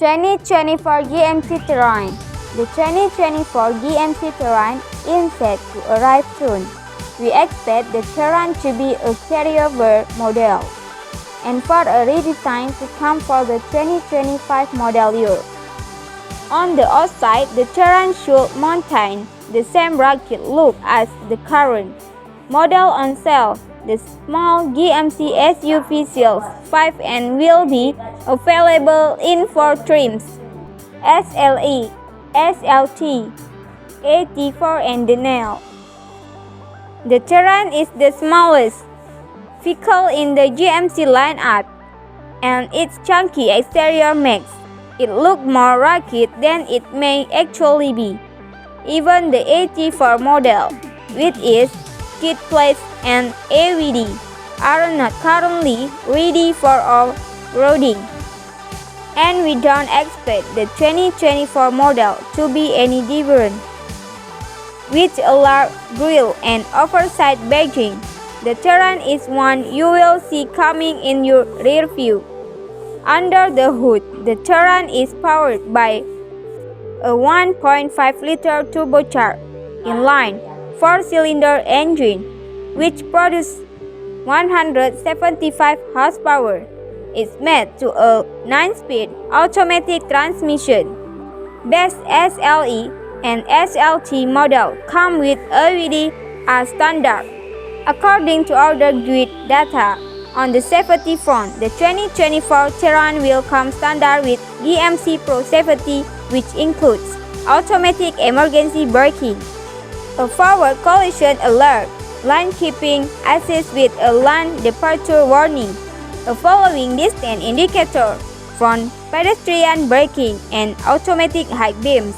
2024 GMC Terrain. The 2024 GMC Terrain is set to arrive soon. We expect the Terrain to be a carryover model and for a redesign to come for the 2025 model year. On the outside, the Terrain should maintain the same rugged look as the current model on sale. The small GMC SUV Series 5 and will be available in 4 trims: SLE, SLT, AT4 and denali. The Terrain is the smallest vehicle in the GMC lineup, and its chunky exterior makes it look more rugged than it may actually be. Even the AT4 model, with its skid plates and AVD, are not currently ready for off-roading, and we don't expect the 2024 model to be any different. With a large grille and oversized badging, the Terrain is one you will see coming in your rear view. Under the hood, the Terrain is powered by a 1.5-liter turbocharged inline 4-cylinder engine, which produces 175 horsepower. It's made to a 9-speed automatic transmission. Both SLE and SLT model come with AVD as standard. According to order grid data, on the safety front, the 2024 Terrain will come standard with GMC Pro Safety, which includes automatic emergency braking, a forward collision alert, lane keeping assist with a lane departure warning, a following distance indicator, front pedestrian braking, and automatic high beams.